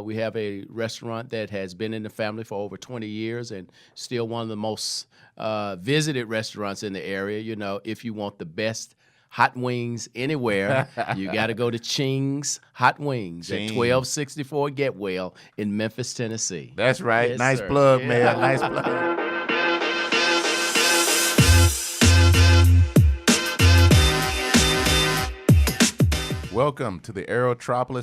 We have a restaurant that has been in the family for over 20 years and still one of the most visited restaurants in the area. You know, if you want the best hot wings anywhere, you got to go to Ching's Hot Wings at 1264 Getwell in Memphis, Tennessee. That's right. Yes, nice sir. plug, Yeah. man. Nice plug. Welcome to the AERO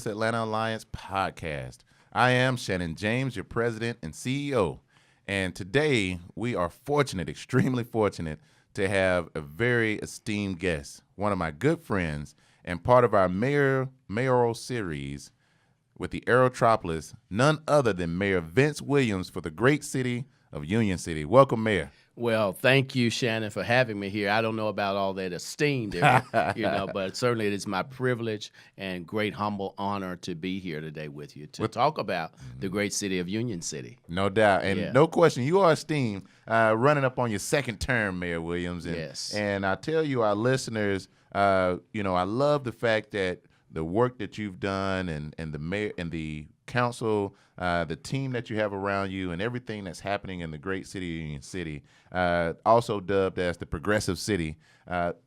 Atlanta Alliance podcast. I am Shannon James, your president and CEO. And today we are fortunate, extremely fortunate, to have a very esteemed guest, one of my good friends, and part of our mayoral series with the AERO, none other than Mayor Vince Williams for the great city of Union City. Welcome, Mayor. Well, thank you, Shannon, for having me here. I don't know about all that esteemed, but certainly it is my privilege and great humble honor to be here today with you to talk about the great city of Union City. No doubt. And no question, you are esteemed, running up on your second term, Mayor Williams. And, yes. And I tell you, our listeners, I love the fact that the work that you've done and the mayor and the council, the team that you have around you, and everything that's happening in the great city of Union City, also dubbed as the progressive city.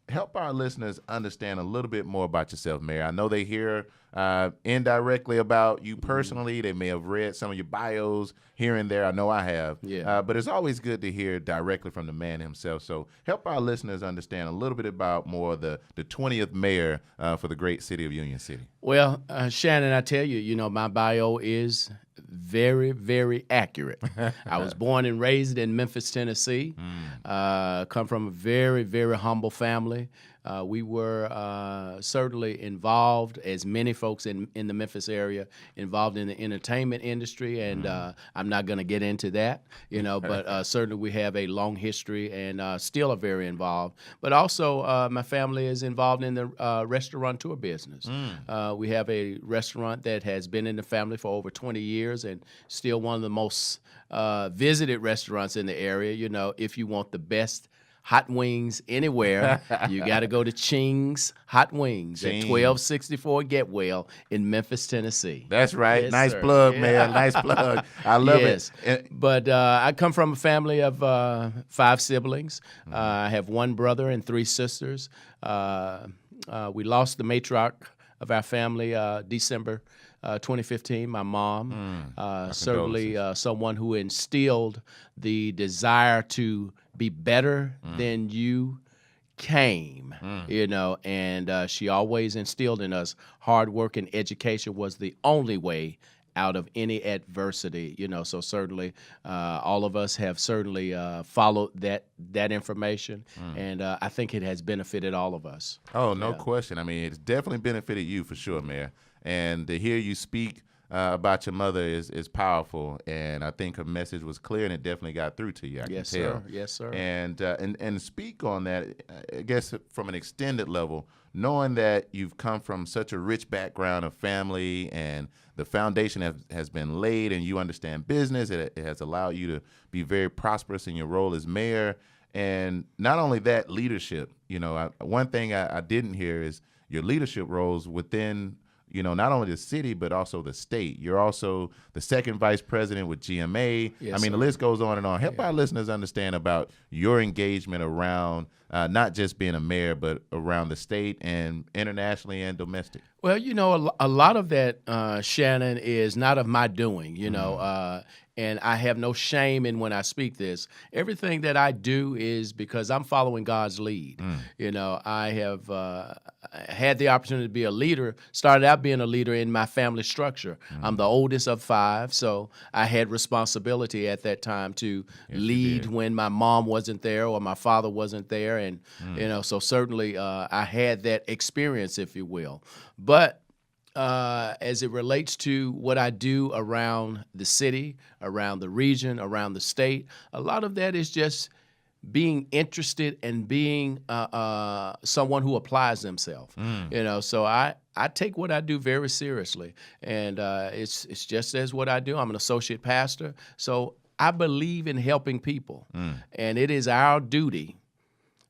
Help our listeners understand a little bit more about yourself, Mayor. I know they hear indirectly about you personally. They may have read some of your bios here and there. I know I have. Yeah. But it's always good to hear directly from the man himself. So help our listeners understand a little bit about more the 20th mayor for the great city of Union City. Well, Shannon, I tell you, my bio is very, very accurate. I was born and raised in Memphis, Tennessee. Come from a very, very humble family. We were certainly involved, as many folks in the Memphis area, involved in the entertainment industry, and I'm not going to get into that, but certainly we have a long history and still are very involved. But also my family is involved in the restaurateur business. We have a restaurant that has been in the family for over 20 years and still one of the most visited restaurants in the area. If you want the best hot wings anywhere, you got to go to Ching's Hot Wings at 1264 Getwell in Memphis, Tennessee. That's right. Yes, nice sir. plug, man. Nice plug. I love it. But I come from a family of 5 siblings. I have 1 brother and 3 sisters. We lost the matriarch of our family December 2015, my mom. Certainly someone who instilled the desire to be better than you came, and she always instilled in us hard work, and education was the only way out of any adversity, so certainly all of us have certainly followed that information, and I think it has benefited all of us. Oh, no question. I mean, it's definitely benefited you for sure, Mayor. And to hear you speak about your mother is powerful, and I think her message was clear, and it definitely got through to you. I can tell. Sir. Yes, sir. And speak on that, I guess, from an extended level, knowing that you've come from such a rich background of family, and the foundation has been laid, and you understand business. It has allowed you to be very prosperous in your role as mayor, and not only that, leadership. One thing I didn't hear is your leadership roles within not only the city, but also the state. You're also the 2nd vice president with GMA. Yes, I mean, sir. the list goes on and on. Help our listeners understand about your engagement around not just being a mayor, but around the state and internationally and domestic. Well, a lot of that, Shannon, is not of my doing, and I have no shame in when I speak this. Everything that I do is because I'm following God's lead. I have had the opportunity to be a leader, started out being a leader in my family structure. I'm the oldest of 5, so I had responsibility at that time to lead when my mom wasn't there or my father wasn't there. And, so certainly I had that experience, if you will. But as it relates to what I do around the city, around the region, around the state, a lot of that is just being interested and being someone who applies themselves. So I take what I do very seriously, and it's just as what I do. I'm an associate pastor, so I believe in helping people, and it is our duty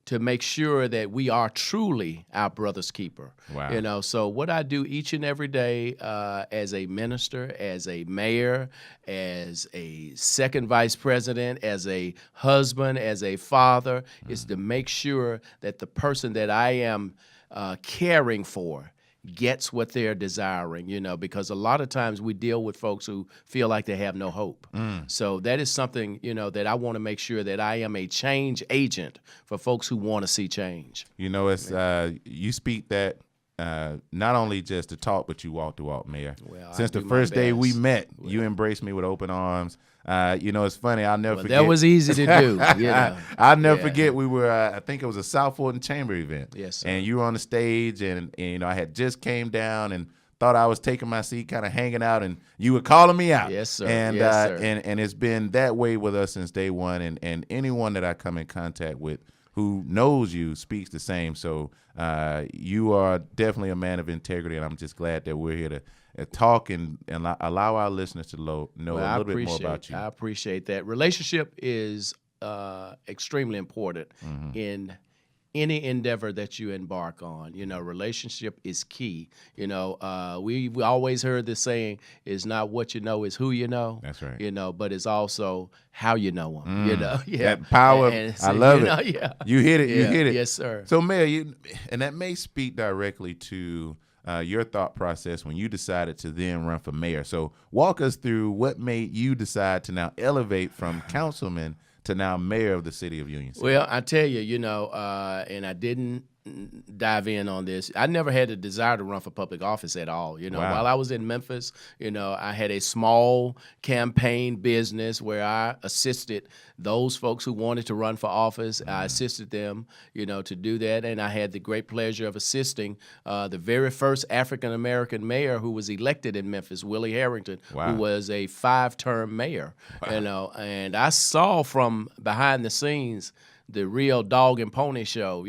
to make sure that we are truly our brother's keeper. Wow. So what I do each and every day as a minister, as a mayor, as a second vice president, as a husband, as a father, is to make sure that the person that I am caring for gets what they're desiring, because a lot of times we deal with folks who feel like they have no hope. So that is something, that I want to make sure that I am a change agent for folks who want to see change. It's you speak that not only just to talk, but you walk the walk, Mayor. Well, Since the first day we met, you embraced me with open arms. It's funny. I'll never forget. That was easy to do. I'll never forget. We were, I think it was a South Fulton Chamber event. Yes, sir. And you were on the stage, and I had just came down and thought I was taking my seat, kind of hanging out, and you were calling me out. Yes, sir. And Yes, sir. and it's been that way with us since day one. And anyone that I come in contact with who knows you speaks the same. So you are definitely a man of integrity, and I'm just glad that we're here to talk and allow our listeners to know a little bit more about you. I appreciate that. Relationship is extremely important in any endeavor that you embark on. Relationship is key. We always heard this saying, is not what you know, is who you know. That's right. But it's also how you know them. That power, I love it. Yeah. You hit it. You hit it. Yes, sir. So, Mayor, and that may speak directly to your thought process when you decided to then run for mayor. So walk us through what made you decide to now elevate from councilman to now mayor of the city of Union City. Well, I tell you, and I didn't dive in on this. I never had a desire to run for public office at all. Wow. While I was in Memphis, I had a small campaign business where I assisted those folks who wanted to run for office. I assisted them, to do that. And I had the great pleasure of assisting the very first African-American mayor who was elected in Memphis, Willie Harrington, who was a 5-term mayor, and I saw from behind the scenes the real dog and pony show,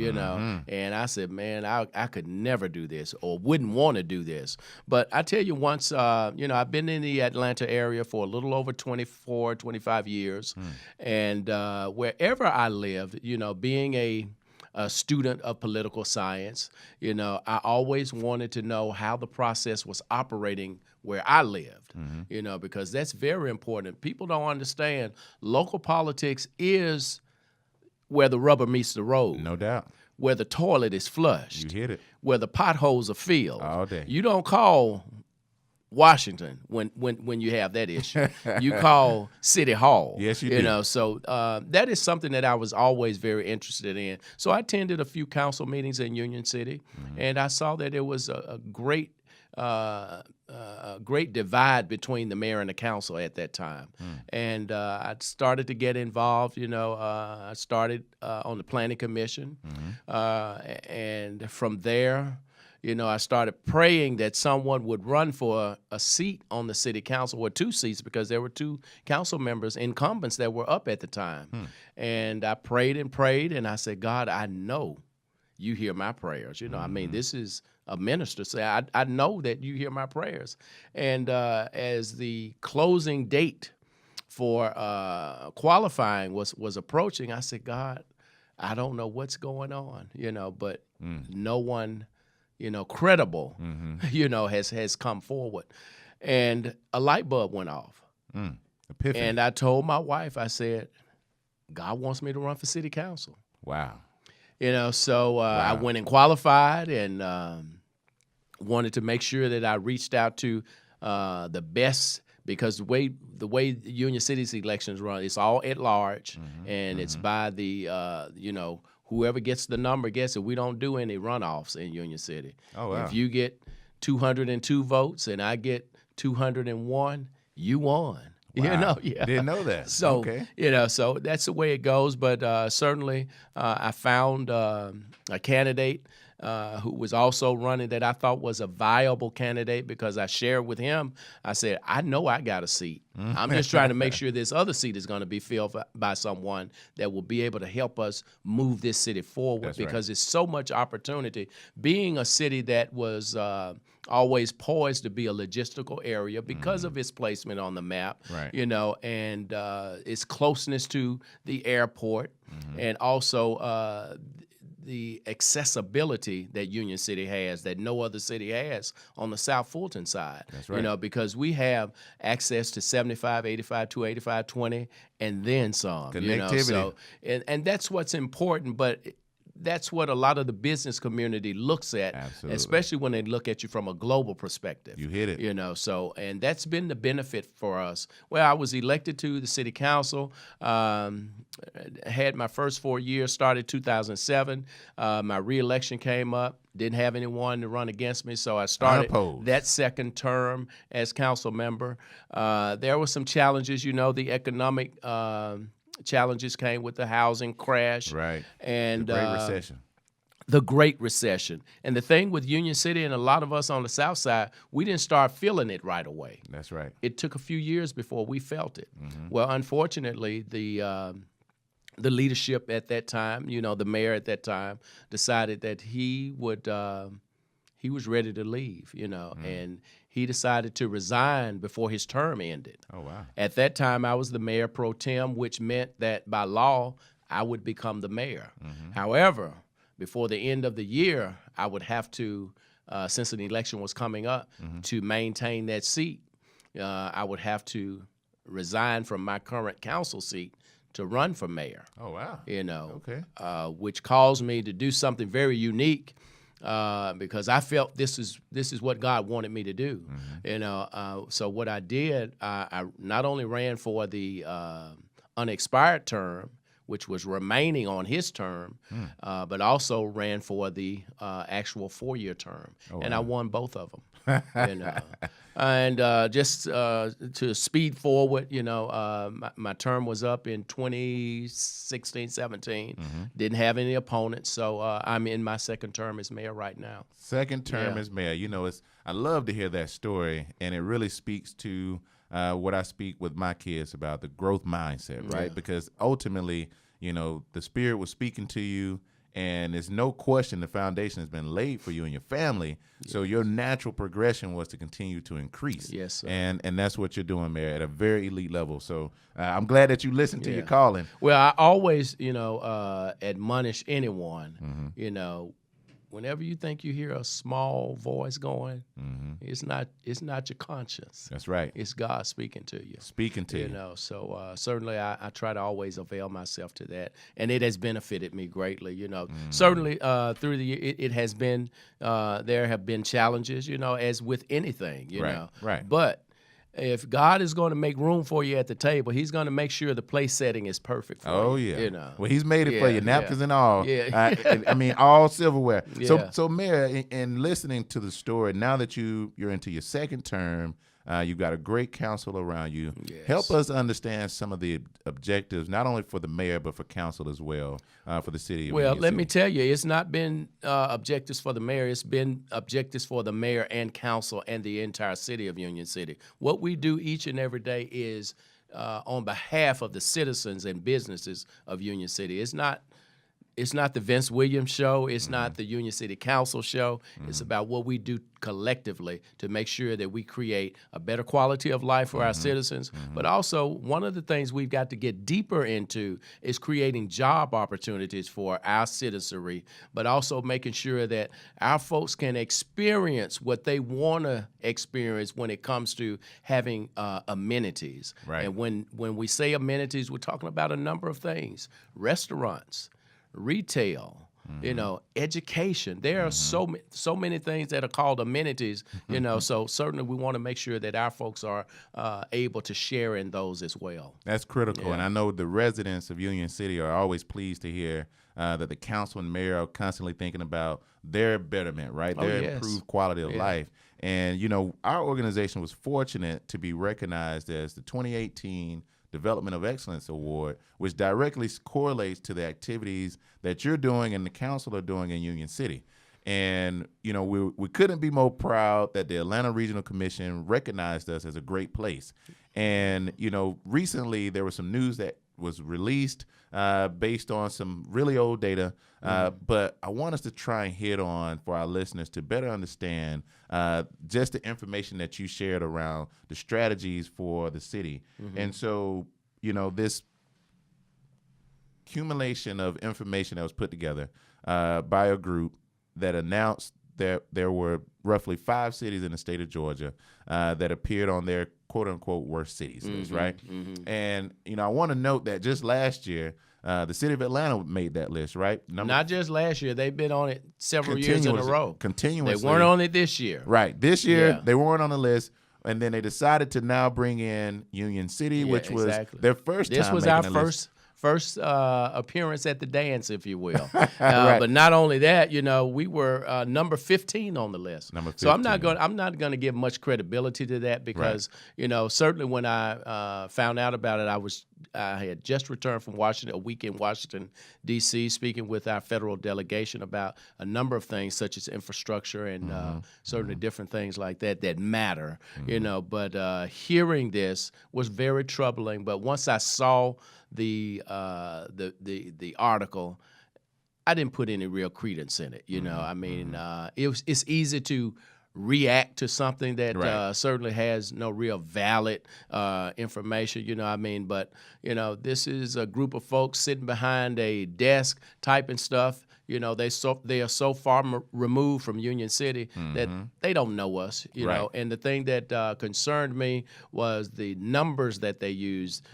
and I said, man, I could never do this or wouldn't want to do this. But I tell you once, I've been in the Atlanta area for a little over 24, 25 years, and wherever I lived, being a student of political science, I always wanted to know how the process was operating where I lived, because that's very important. People don't understand local politics is where the rubber meets the road. No doubt. Where the toilet is flushed. You hit it. Where the potholes are filled. All day. You don't call Washington when you have that issue. You call City Hall. Yes, you do. So that is something that I was always very interested in. So I attended a few council meetings in Union City, and I saw that there was a great divide between the mayor and the council at that time. And I started to get involved. I started on the planning commission. And from there, I started praying that someone would run for a seat on the city council, or 2 seats, because there were 2 council members, incumbents, that were up at the time. And I prayed, and I said, God, I know you hear my prayers. This is a minister say, I know that you hear my prayers. And as the closing date for qualifying was approaching, I said, God, I don't know what's going on, but no one, credible, has come forward. And a light bulb went off. Epiphany. And I told my wife, I said, God wants me to run for city council. Wow. So I went and qualified, and wanted to make sure that I reached out to the best, because the way Union City's elections run, it's all at large, and it's by the whoever gets the number gets it. We don't do any runoffs in Union City. Oh, wow. If you get 202 votes and I get 201, you won. Wow. Didn't know that. So, okay. So that's the way it goes. But certainly I found a candidate who was also running that I thought was a viable candidate, because I shared with him, I said, I know I got a seat. I'm just trying to make sure this other seat is going to be filled by someone that will be able to help us move this city forward. That's because it's so much opportunity. Being a city that was always poised to be a logistical area because of its placement on the map, right. And its closeness to the airport, and also the accessibility that Union City has that no other city has on the South Fulton side. That's right. You know, because we have access to 75, 85, 285, 20, and then some. You know, Connectivity. so and that's what's important, but that's what a lot of the business community looks at, Absolutely. especially when they look at you from a global perspective. You hit it. You know, so, and that's been the benefit for us. Well, I was elected to the city council, had my first 4 years, started 2007. My reelection came up, didn't have anyone to run against me, so I started Unopposed. that second term as council member. There were some challenges, you know, the economic challenges came with the housing crash. Right. And The Great Recession. the Great Recession. And the thing with Union City and a lot of us on the South Side, we didn't start feeling it right away. That's right. It took a few years before we felt it. Mm-hmm. Well, unfortunately, the leadership at that time, you know, the mayor at that time, decided that he was ready to leave, you know, and he decided to resign before his term ended. Oh, wow. At that time, I was the mayor pro tem, which meant that by law, I would become the mayor. However, before the end of the year, I would have to, since an election was coming up, to maintain that seat, I would have to resign from my current council seat to run for mayor. Oh, wow. You know, Okay. which caused me to do something very unique. Because I felt this is what God wanted me to do, you know. So what I did, I not only ran for the unexpired term, which was remaining on his term, but also ran for the actual 4-year term, and I won both of them. And just to speed forward, you know, my term was up in 2016, 17. Didn't have any opponents, so I'm in my second term as mayor right now. Second term Yeah. as mayor. You know, I love to hear that story, and it really speaks to what I speak with my kids about, the growth mindset, right? Yeah. Because ultimately, you know, the Spirit was speaking to you, and there's no question the foundation has been laid for you and your family. Yes. So your natural progression was to continue to increase. Yes, sir. And that's what you're doing, Mayor, at a very elite level. So I'm glad that you listened to your calling. Well, I always, you know, admonish anyone, you know, whenever you think you hear a small voice going, it's not your conscience. That's right. It's God speaking to you. Speaking to you. You know, so certainly I try to always avail myself to that, and it has benefited me greatly. You know, certainly through the year, it has been there have been challenges. You know, as with anything. You know, right. But if God is going to make room for you at the table, He's going to make sure the place setting is perfect for you. Oh, yeah. You know. Well, He's made it for you, napkins and all. Yeah. I mean, all silverware. Yeah. So Mayor, in listening to the story, now that you're into your second term, you've got a great council around you. Yes. Help us understand some of the objectives, not only for the mayor, but for council as well, for the city of Well, Union let City. me tell you, it's not been objectives for the mayor. It's been objectives for the mayor and council and the entire city of Union City. What we do each and every day is on behalf of the citizens and businesses of Union City. It's not the Vince Williams show. It's not the Union City Council show. It's about what we do collectively to make sure that we create a better quality of life for our citizens. But also, one of the things we've got to get deeper into is creating job opportunities for our citizenry, but also making sure that our folks can experience what they want to experience when it comes to having amenities. Right. And when we say amenities, we're talking about a number of things: restaurants, retail, you know, education. There are so many things that are called amenities, you know, so certainly we want to make sure that our folks are able to share in those as well. That's critical, Yeah. and I know the residents of Union City are always pleased to hear that the council and mayor are constantly thinking about their betterment, right? Their yes. improved quality of life. And, you know, our organization was fortunate to be recognized as the 2018 Development of Excellence Award, which directly correlates to the activities that you're doing and the council are doing in Union City. And, you know, we couldn't be more proud that the Atlanta Regional Commission recognized us as a great place. And, you know, recently there was some news that was released based on some really old data. But I want us to try and hit on for our listeners to better understand just the information that you shared around the strategies for the city. And so, you know, this accumulation of information that was put together, by a group that announced that there were roughly 5 cities in the state of Georgia that appeared on their quote unquote worst cities list, right? And I want to note that just last year, the city of Atlanta made that list, right? Not just last year; they've been on it several years in a row. Continuously, they weren't on it this year. Right, this year they weren't on the list, and then they decided to now bring in Union City, which was their first time. This was our first appearance at the dance, if you will. Right. But not only that, we were number 15 on the list. Number 15. So I'm not going to give much credibility to that because certainly when I found out about it, I had just returned from a week in Washington D.C. speaking with our federal delegation about a number of things such as infrastructure and certainly different things like that matter. But hearing this was very troubling. But once I saw the article, I didn't put any real credence in it. It's easy to react to something that certainly has no real valid information. But this is a group of folks sitting behind a desk typing stuff. They are so far removed from Union City that they don't know us. And the thing that concerned me was the numbers that they used.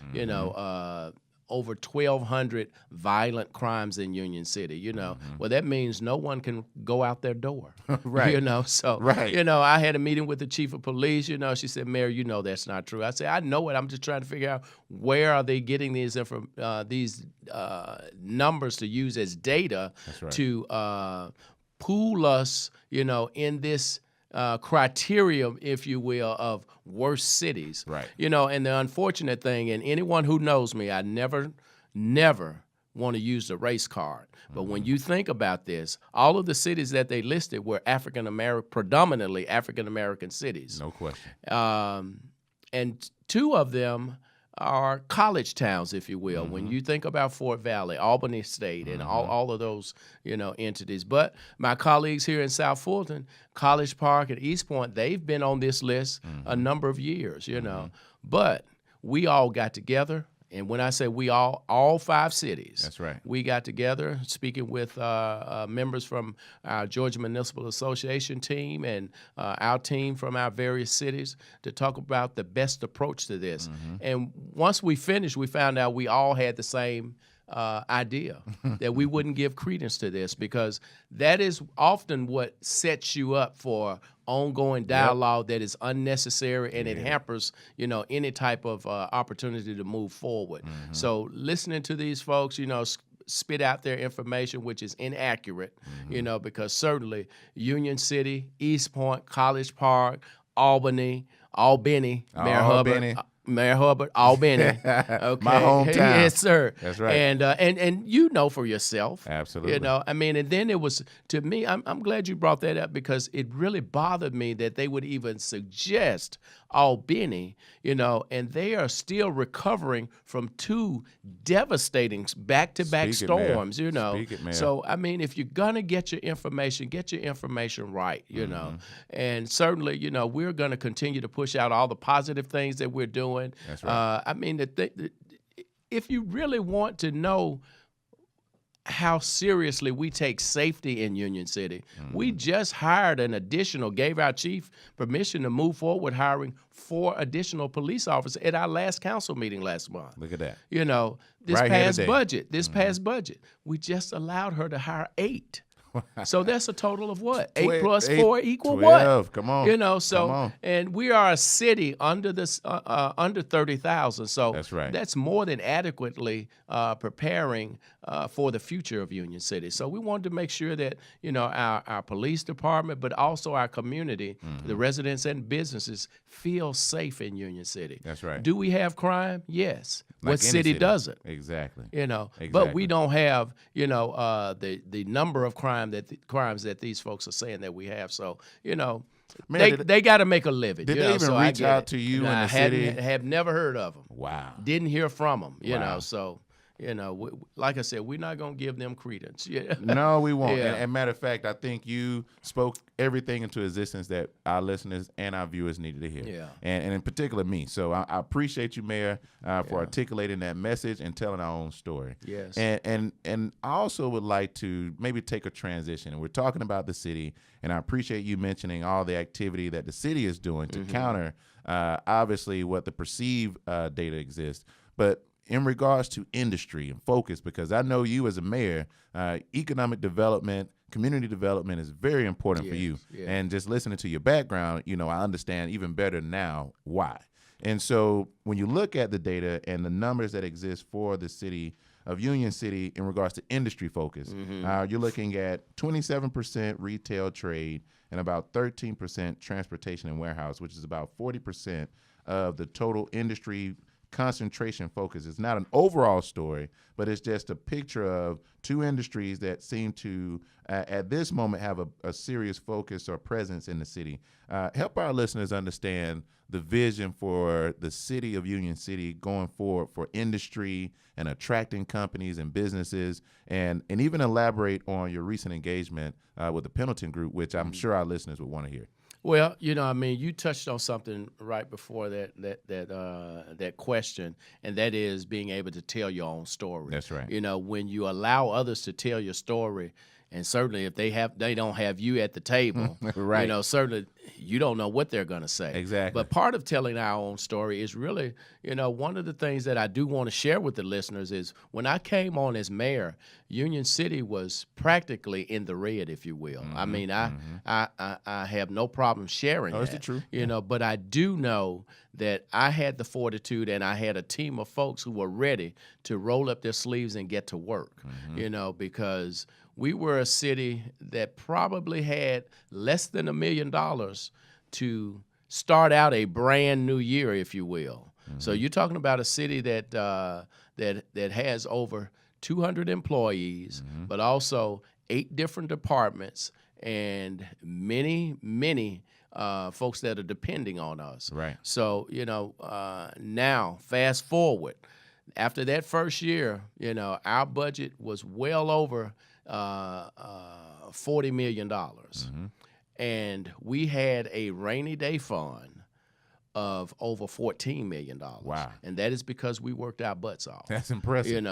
Over 1,200 violent crimes in Union City. Well, that means no one can go out their door. Right. I had a meeting with the chief of police. She said, "Mayor, that's not true." I said, "I know it. I'm just trying to figure out where are they getting these numbers to use as data to pool us, in this criteria, if you will, of worst cities." Right. And the unfortunate thing, and anyone who knows me, I never want to use the race card. But when you think about this, all of the cities that they listed were predominantly African-American cities. No question. And 2 of them are college towns, if you will, when you think about Fort Valley, Albany State, and all of those, entities. But my colleagues here in South Fulton, College Park and East Point, they've been on this list a number of years, But we all got together. And when I say we all 5 cities, that's right. We got together speaking with members from our Georgia Municipal Association team and our team from our various cities to talk about the best approach to this. And once we finished, we found out we all had the same idea that we wouldn't give credence to this because that is often what sets you up for ongoing dialogue that is unnecessary and it hampers, any type of opportunity to move forward. So listening to these folks, spit out their information, which is inaccurate, because certainly Union City, East Point, College Park, Albany, Mayor Hubbard, Albany. Okay. My hometown. Yes, sir. That's right. And for yourself. Absolutely. And then it was, to me, I'm glad you brought that up because it really bothered me that they would even suggest Albany, and they are still recovering from 2 devastating back-to-back storms, Speak it, Mayor. So, if you're going to get your information right, And certainly, we're going to continue to push out all the positive things that we're doing. That's right. If you really want to know how seriously we take safety in Union City, we just gave our chief permission to move forward with hiring 4 additional police officers at our last council meeting last month. Look at that. This right past budget, we just allowed her to hire 8. So that's a total of what? 8 plus 4 equal 12. what? Come on. Come on. And we are a city under 30,000. So that's right. That's more than adequately preparing for the future of Union City. So we wanted to make sure that, our police department, but also our community, the residents and businesses feel safe in Union City. That's right. Do we have crime? Yes. Like what city doesn't? Exactly. But we don't have, the number of crimes that these folks are saying that we have. So, Man, they got to make a living. Did they even reach out to you in the city? I have never heard of them. Wow. Didn't hear from them. So Like I said, we're not going to give them credence. Yeah. No, we won't. Yeah. And matter of fact, I think you spoke everything into existence that our listeners and our viewers needed to hear. Yeah. And in particular, me. So I appreciate you, Mayor, for articulating that message and telling our own story. Yes. And I also would like to maybe take a transition. And we're talking about the city, and I appreciate you mentioning all the activity that the city is doing to counter, obviously, what the perceived data exists. But in regards to industry and focus, because I know you as a mayor, economic development, community development is very important for you. Yeah. And just listening to your background, I understand even better now why. And so when you look at the data and the numbers that exist for the city of Union City in regards to industry focus, you're looking at 27% retail trade and about 13% transportation and warehouse, which is about 40% of the total industry concentration focus. It's not an overall story, but it's just a picture of two industries that seem to, at this moment, have a serious focus or presence in the city. Help our listeners understand the vision for the city of Union City going forward for industry and attracting companies and businesses, and even elaborate on your recent engagement with the Pendleton Group, which I'm sure our listeners would want to hear. Well, you touched on something right before that question, and that is being able to tell your own story. That's right. When you allow others to tell your story, and certainly if they don't have you at the table, right. Certainly you don't know what they're going to say. Exactly. But part of telling our own story is really, one of the things that I do want to share with the listeners is when I came on as mayor, Union City was practically in the red, if you will. I mean, I have no problem sharing that's that. the truth. But I do know that I had the fortitude and I had a team of folks who were ready to roll up their sleeves and get to work, because we were a city that probably had less than $1 million to start out a brand new year, if you will. So you're talking about a city that has over 200 employees, but also 8 different departments and many folks that are depending on us. Right. So now fast forward, after that first year, our budget was well over $40 million. And we had a rainy day fund of over $14 million. Wow. And that is because we worked our butts off. That's impressive.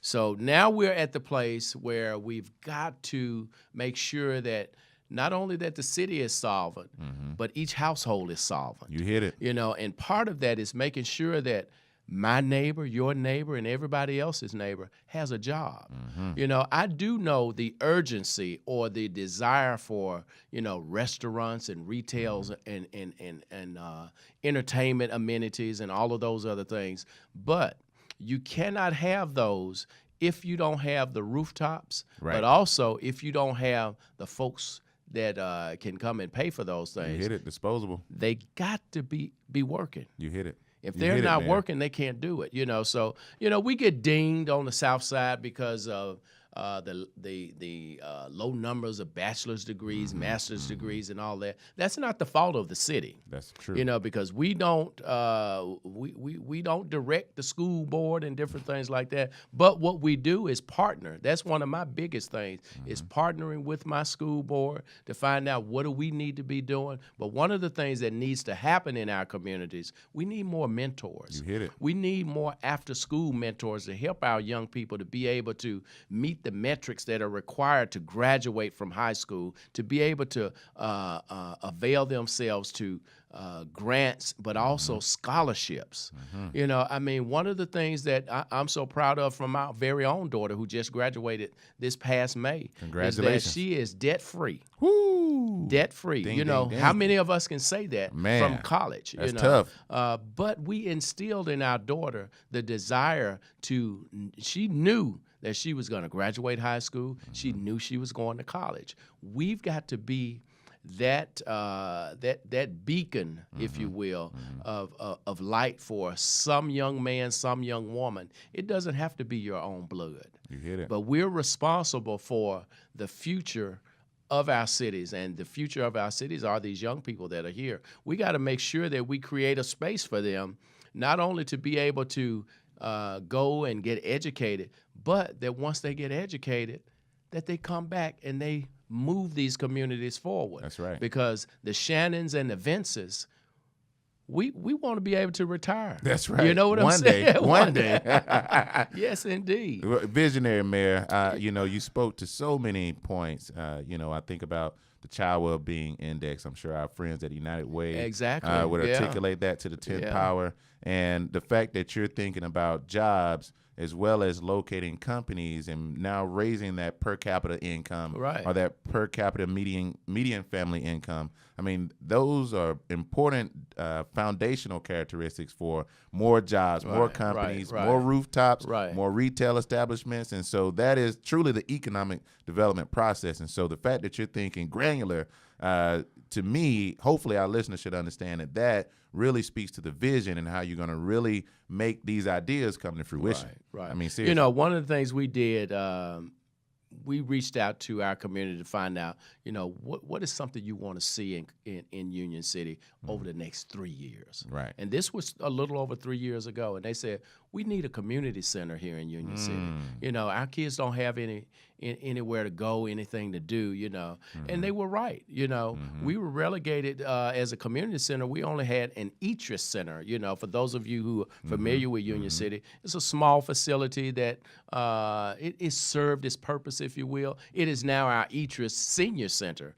So now we're at the place where we've got to make sure that not only that the city is solvent, but each household is solvent. You hit it. And part of that is making sure that my neighbor, your neighbor, and everybody else's neighbor has a job. I do know the urgency or the desire for, restaurants and retails and entertainment amenities and all of those other things. But you cannot have those if you don't have the rooftops, but also if you don't have the folks that can come and pay for those things. You hit it. Disposable. They got to be working. You hit it. If they're not working, they can't do it. So we get dinged on the South Side because of the low numbers of bachelor's degrees, master's degrees, and all that. That's not the fault of the city. That's true. Because we don't we don't direct the school board and different things like that. But what we do is partner. That's one of my biggest things is partnering with my school board to find out what do we need to be doing. But one of the things that needs to happen in our communities, we need more mentors. You hit it. We need more after-school mentors to help our young people to be able to meet the metrics that are required to graduate from high school, to be able to avail themselves to grants, but also scholarships. One of the things that I'm so proud of from our very own daughter who just graduated this past May is that she is debt-free. Woo! Debt-free. Ding, How ding. many of us can say that from college? That's tough. But we instilled in our daughter the desire she knew that she was going to graduate high school. She knew she was going to college. We've got to be that beacon, if you will, of light for some young man, some young woman. It doesn't have to be your own blood. You hit it. But we're responsible for the future of our cities, and the future of our cities are these young people that are here. We got to make sure that we create a space for them, not only to be able to go and get educated, but that once they get educated, that they come back and they move these communities forward. That's right. Because the Shannons and the Vinces, we want to be able to retire. That's right. You know what I'm One saying? day. One day. Yes, indeed. Visionary, Mayor. You spoke to so many points. I think about the Child Wellbeing Index. I'm sure our friends at United Way Exactly. would articulate that to the 10th power. And the fact that you're thinking about jobs as well as locating companies and now raising that per capita income or that per capita median family income. I mean, those are important foundational characteristics for more jobs, more companies, more rooftops, more retail establishments. And so that is truly the economic development process. And so the fact that you're thinking granular, to me, hopefully our listeners should understand that really speaks to the vision and how you're going to really make these ideas come to fruition. Right. I mean, seriously. One of the things we did, we reached out to our community to find out, what is something you want to see in Union City over the next 3 years. Right. And this was a little over 3 years ago, and they said, we need a community center here in Union City. Our kids don't have anywhere to go, anything to do, And they were right, We were relegated as a community center. We only had an ETRIS center, for those of you who are familiar with Union City. It's a small facility that it served its purpose, if you will. It is now our ETRIS Senior Center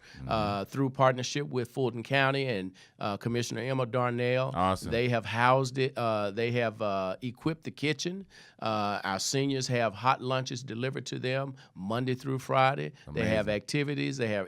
through partnership with Fulton County and Commissioner Emma Darnell. Awesome. They have housed it. They have equipped the kitchen. Our seniors have hot lunches delivered to them Monday through Friday. Amazing. They have activities. They have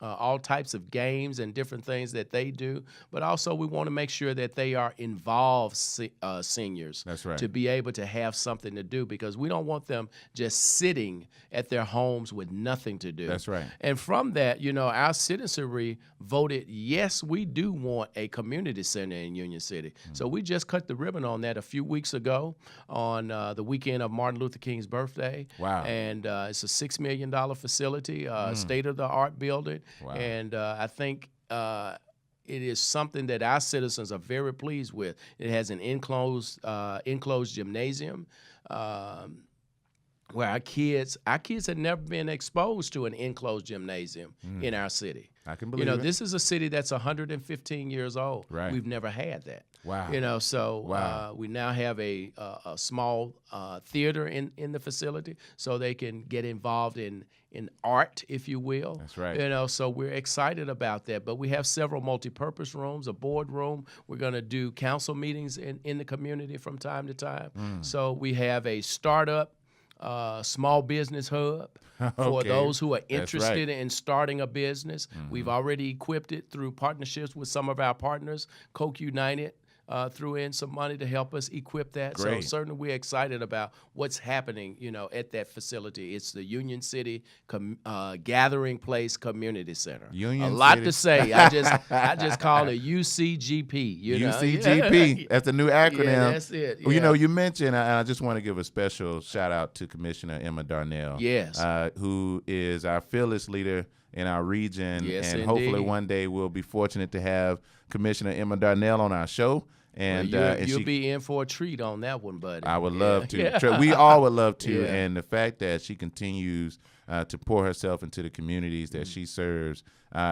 all types of games and different things that they do. But also we want to make sure that they are involved seniors. That's right. To be able to have something to do, because we don't want them just sitting at their homes with nothing to do. That's right. And from that, our citizenry voted, yes, we do want a community center in Union City. So we just cut the ribbon on that a few weeks ago on the weekend of Martin Luther King's birthday. Wow. And it's a $6 million facility, state-of-the-art building. Wow. And I think it is something that our citizens are very pleased with. It has an enclosed gymnasium where our kids had never been exposed to an enclosed gymnasium in our city. I can believe it. This is a city that's 115 years old. Right. We've never had that. Wow. So we now have a small theater in the facility, so they can get involved in art, if you will. That's right. So we're excited about that. But we have several multi-purpose rooms, a board room. We're going to do council meetings in the community from time to time. So we have a startup small business hub for those who are interested in starting a business. We've already equipped it through partnerships with some of our partners. Coke United threw in some money to help us equip that. Great. So certainly we're excited about what's happening, at that facility. It's the Union City Gathering Place Community Center. A lot to say. I just call it UCGP. UCGP. That's a new acronym. Yeah, that's it. Yeah. Well, you mentioned, and I just want to give a special shout out to Commissioner Emma Darnell. Yes. Who is our fearless leader in our region. Yes, and indeed. Hopefully one day we'll be fortunate to have Commissioner Emma Darnell on our show. And, you'll be in for a treat on that one, buddy. I would love to. We all would love to. Yeah. And the fact that she continues to pour herself into the communities that she serves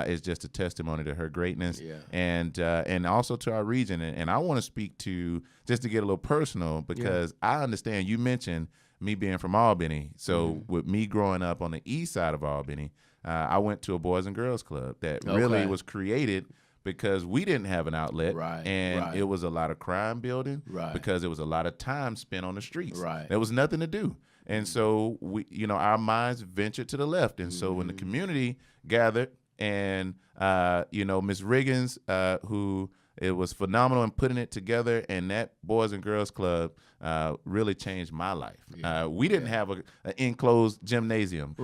is just a testimony to her greatness. Yeah. And also to our region. And I want to speak to, just to get a little personal, because I understand you mentioned me being from Albany. So with me growing up on the east side of Albany, I went to a Boys and Girls Club that really was created because we didn't have an outlet, and it was a lot of crime building, because it was a lot of time spent on the streets. There was nothing to do. And so we, our minds ventured to the left. And so when the community gathered, and Miss Riggins, who it was phenomenal in putting it together, and that Boys and Girls Club really changed my life. We didn't have an enclosed gymnasium.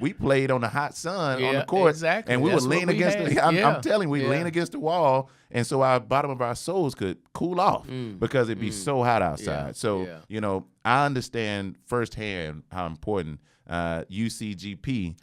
We played on the hot sun on the court, and we would lean against I'm telling you, we lean against the wall, and so our bottom of our soles could cool off because it'd be so hot outside. So I understand firsthand how important UCGP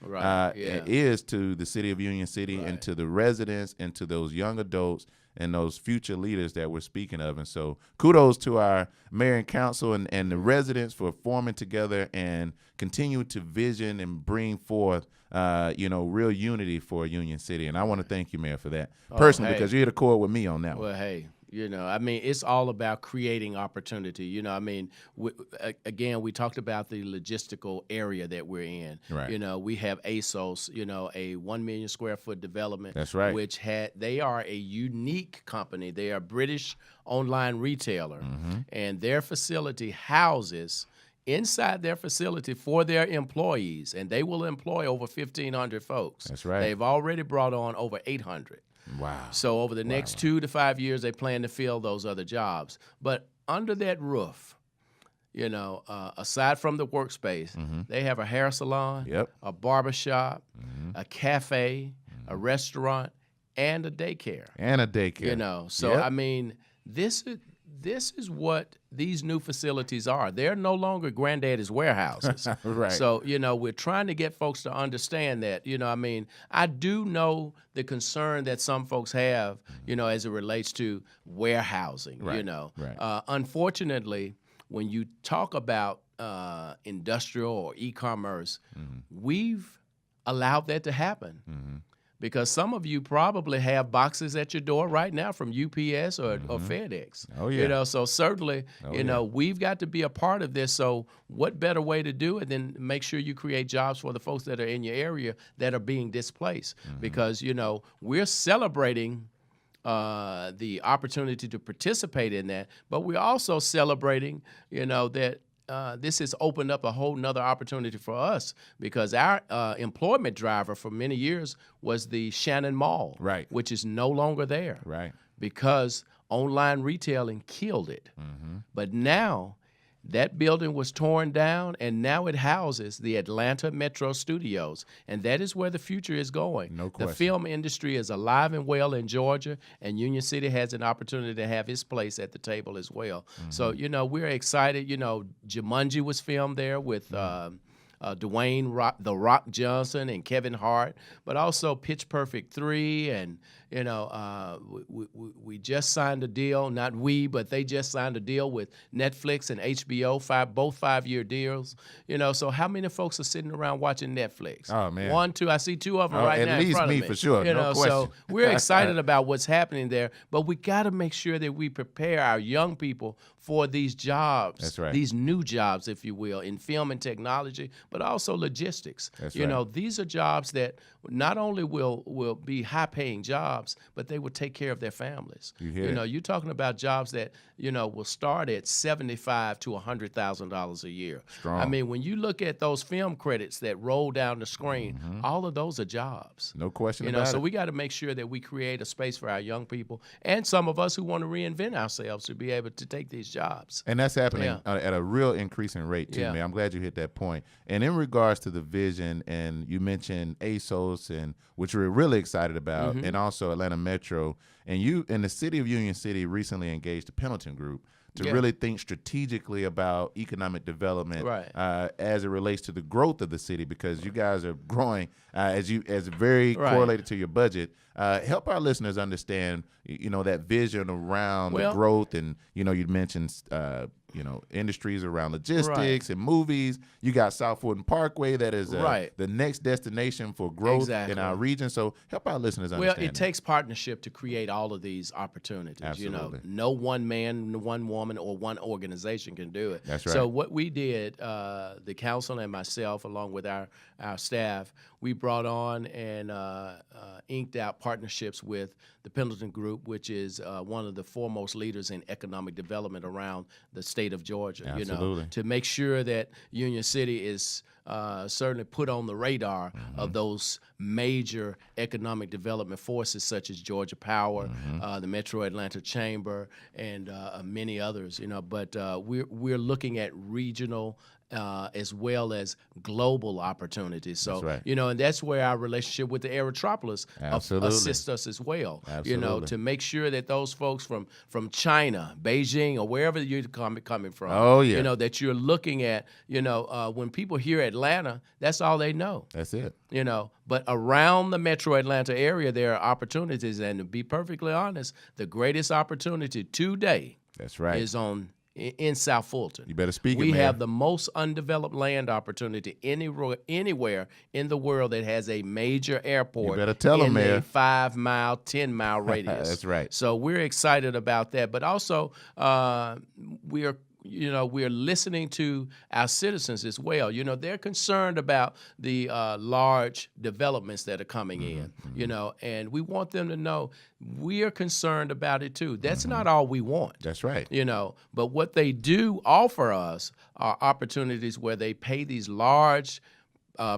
is to the city of Union City and to the residents and to those young adults and those future leaders that we're speaking of. And so kudos to our mayor and council and the residents for forming together and continue to vision and bring forth, real unity for Union City. And I want to thank you, Mayor, for that personally, because you hit a chord with me on that one. Well, hey, it's all about creating opportunity. Again, we talked about the logistical area that we're in. Right. We have ASOS, a 1 million square foot development. That's right. They are a unique company. They are a British online retailer, and their facility houses inside their facility for their employees, and they will employ over 1,500 folks. That's right. They've already brought on over 800. Wow. So over the next 2 to 5 years, they plan to fill those other jobs. But under that roof, aside from the workspace, they have a hair salon, a barbershop, a cafe, a restaurant, and a daycare. This is what these new facilities are. They're no longer granddaddy's warehouses. Right. So, we're trying to get folks to understand that, I do know the concern that some folks have, as it relates to warehousing, Right. Unfortunately, when you talk about industrial or e-commerce, we've allowed that to happen. Because some of you probably have boxes at your door right now from UPS or FedEx. Oh, yeah. So certainly, we've got to be a part of this. So what better way to do it than make sure you create jobs for the folks that are in your area that are being displaced? Because, we're celebrating the opportunity to participate in that, but we're also celebrating, that this has opened up a whole nother opportunity for us, because our employment driver for many years was the Shannon Mall, right, which is no longer there, right, because online retailing killed it. But now that building was torn down, and now it houses the Atlanta Metro Studios, and that is where the future is going. No question. The film industry is alive and well in Georgia, and Union City has an opportunity to have its place at the table as well. So, we're excited. Jumanji was filmed there with Dwayne The Rock Johnson and Kevin Hart, but also Pitch Perfect 3, and we just signed a deal, not we, but they just signed a deal with Netflix and HBO, both 5-year deals. So how many folks are sitting around watching Netflix? Oh, man. 1, 2, I see 2 of them right now at in least front of me, me. for sure, no question. So we're excited about what's happening there, but we got to make sure that we prepare our young people for these jobs. That's right. These new jobs, if you will, in film and technology, but also logistics. That's right. These are jobs that not only will be high-paying jobs, but they will take care of their families. You're talking about jobs that will start at $75,000 to $100,000 a year. Strong. I mean, when you look at those film credits that roll down the screen, all of those are jobs. No question about it. So we got to make sure that we create a space for our young people and some of us who want to reinvent ourselves to be able to take these jobs. And that's happening at a real increasing rate too, man. I'm glad you hit that point. And in regards to the vision, and you mentioned ASOS, and which we're really excited about, and also Atlanta Metro, and you in the city of Union City recently engaged the Pendleton Group to really think strategically about economic development as it relates to the growth of the city, because you guys are growing as very correlated to your budget. Help our listeners understand, that vision around the growth, and you mentioned industries around logistics and movies. You got South Fulton Parkway that is the next destination for growth in our region. So help our listeners understand. Well, it takes partnership to create all of these opportunities. Absolutely. No one man, one woman, or one organization can do it. That's right. So what we did, the council and myself, along with our staff, we brought on and inked out partnerships with the Pendleton Group, which is one of the foremost leaders in economic development around the state of Georgia. Absolutely. To make sure that Union City is certainly put on the radar of those major economic development forces such as Georgia Power, the Metro Atlanta Chamber, and many others. But we're looking at regional as well as global opportunities. So, and that's where our relationship with the Aerotropolis assists us as well. Absolutely. To make sure that those folks from China, Beijing, or wherever you're coming from, that you're looking at, when people hear Atlanta, that's all they know. That's it. You know, but around the metro Atlanta area, there are opportunities. And to be perfectly honest, the greatest opportunity today That's right. is in South Fulton. You better speak it, We Mayor. have the most undeveloped land opportunity anywhere in the world that has a major airport. You better tell 'em, in Mayor. a 5-mile, 10-mile radius. That's right. So we're excited about that. But also, we're listening to our citizens as well. You know, they're concerned about the large developments that are coming in, you know, and we want them to know we are concerned about it too. That's not all we want. That's right. You know, but what they do offer us are opportunities where they pay these large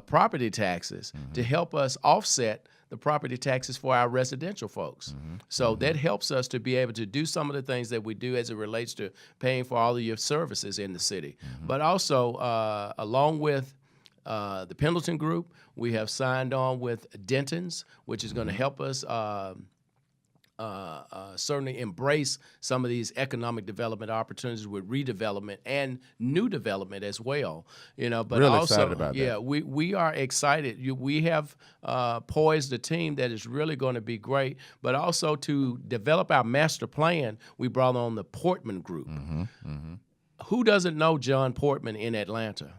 property taxes to help us offset the property taxes for our residential folks. So that helps us to be able to do some of the things that we do as it relates to paying for all of your services in the city. But also, along with the Pendleton Group, we have signed on with Denton's, which is going to help us certainly embrace some of these economic development opportunities with redevelopment and new development as well. You know, but Real also, excited about that. yeah, we are excited. We have poised a team that is really going to be great. But also to develop our master plan, we brought on the Portman Group. Who doesn't know John Portman in Atlanta?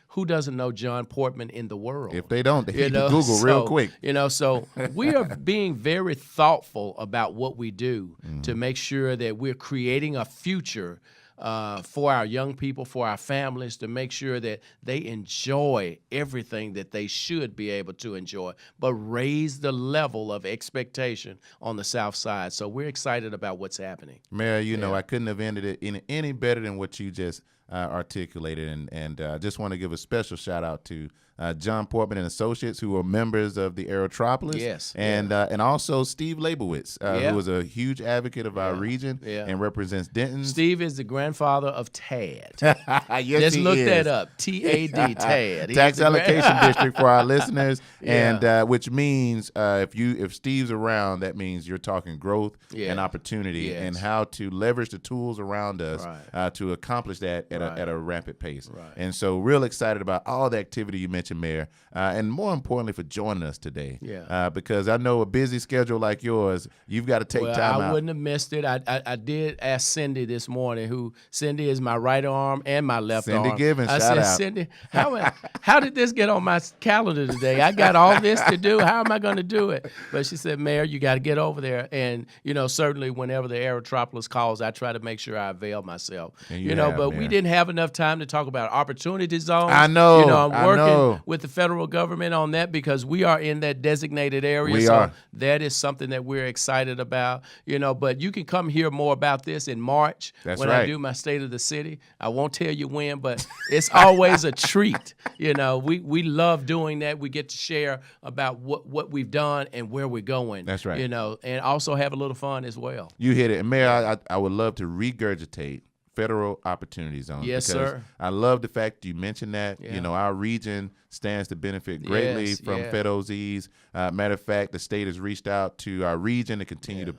Who doesn't know John Portman in the world? If they don't, they You can know, Google real quick. You know, so we are being very thoughtful about what we do to make sure that we're creating a future for our young people, for our families, to make sure that they enjoy everything that they should be able to enjoy, but raise the level of expectation on the South Side. So we're excited about what's happening. Mayor, you know, I couldn't have ended it any better than what you just articulated. And I just want to give a special shout out to John Portman and Associates, who are members of the Aerotropolis. Yes. And also Steve Leibowitz, who is a huge advocate of our region and represents Denton. Steve is the grandfather of TAD. Yes, Just he look is. that up. TAD, TAD. He's Tax the allocation district for our listeners, and which means if Steve's around, that means you're talking growth and opportunity and how to leverage the tools around us to accomplish that at a rapid pace. And so, real excited about all the activity you mentioned, Mayor, and more importantly for joining us today. Because I know a busy schedule like yours, you've got to take time out. I wouldn't have missed it. I did ask Cindy this morning, Cindy is my right arm and my left arm. Cindy Gibbons, I shout said, out. Cindy, how did this get on my calendar today? I got all this to do. How am I going to do it? But she said, Mayor, you got to get over there. And, you know, certainly whenever the Aerotropolis calls, I try to make sure I avail myself. But we didn't have enough time to talk about opportunity zones. I know. You know, I'm working with the federal government on that because we are in that designated area. We so are. that is something that we're excited about. You know, but you can come hear more about this in March when I do my State of the City. I won't tell you when, but it's always a treat. You know, we love doing that. We get to share about what we've done and where we're going. That's right. You know, and also have a little fun as well. You hit it. And Mayor, I would love to regurgitate federal opportunity zones. Yes, because sir. I love the fact you mentioned that. Yeah. You know, our region stands to benefit greatly from FedOZs. Matter of fact, the state has reached out to our region to continue to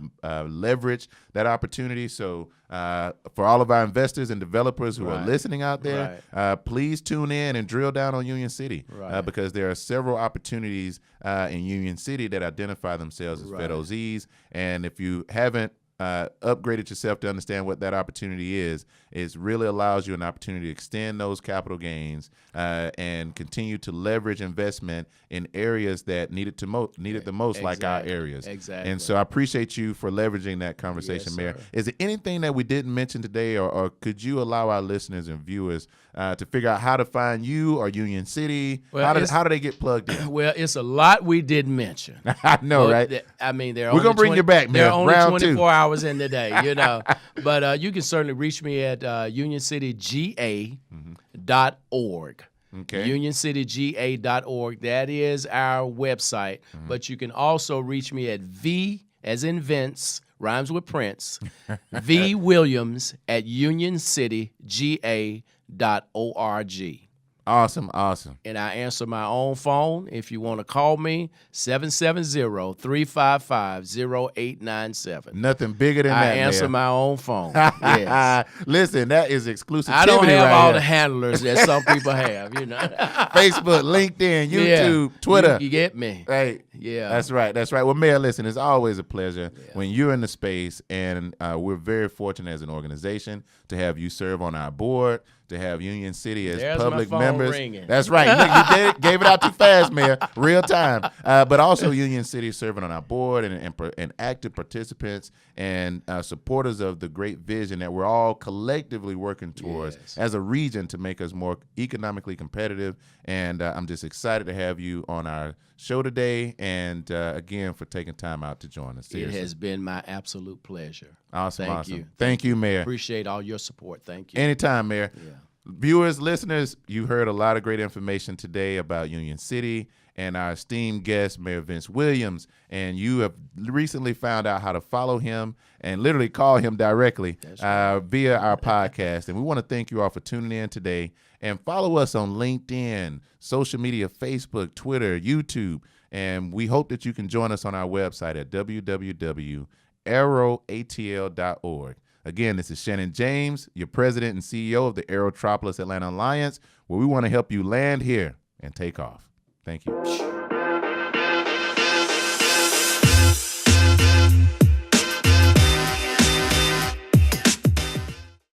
leverage that opportunity. So for all of our investors and developers who are listening out there, please tune in and drill down on Union City because there are several opportunities in Union City that identify themselves as FedOZs. And if you haven't upgraded yourself to understand what that opportunity is, it really allows you an opportunity to extend those capital gains and continue to leverage investment in areas that need it the most, like our areas. Exactly. And so I appreciate you for leveraging that conversation, Yes, Mayor. sir. Is there anything that we didn't mention today, or could you allow our listeners and viewers to figure out how to find you or Union City? Well, how do they get plugged in? Well, it's a lot we didn't mention. I know, right? I mean, We're gonna bring you back, man. There are only Round 24 two. hours in the day, you know. But you can certainly reach me at UnionCityGA.org. Okay. UnionCityGA.org. That is our website. But you can also reach me at V, as in Vince, rhymes with Prince, V Williams at UnionCityGA.org. Awesome, awesome. And I answer my own phone. If you want to call me, 770-355-0897. Nothing bigger than I that, answer Mayor. my own phone. Yes. Listen, that is exclusivity. I don't have all the here. handlers that some people have, Facebook, LinkedIn, YouTube, Yeah. Twitter. You get me. Right. Yeah. That's right. That's right. Well, Mayor, listen, it's always a pleasure when you're in the space, and we're very fortunate as an organization to have you serve on our board, to have Union City as There's public my phone members. ringing. That's right. You gave it out too fast, Mayor. Real time. But also Union City serving on our board and active participants and supporters of the great vision that we're all collectively working towards as a region to make us more economically competitive. And I'm just excited to have you on our show today, and again, for taking time out to join us. Seriously. It has been my absolute pleasure. Awesome. Thank awesome. you. Thank you, Mayor. Appreciate all your support. Thank you. Anytime, Mayor. Yeah. Viewers, listeners, you heard a lot of great information today about Union City and our esteemed guest, Mayor Vince Williams. And you have recently found out how to follow him and literally call him directly via our podcast. And we want to thank you all for tuning in today. And follow us on LinkedIn, social media, Facebook, Twitter, YouTube. And we hope that you can join us on our website at www.aeroatl.org. Again, this is Shannon James, your president and CEO of the Aerotropolis Atlanta Alliance, where we want to help you land here and take off. Thank you.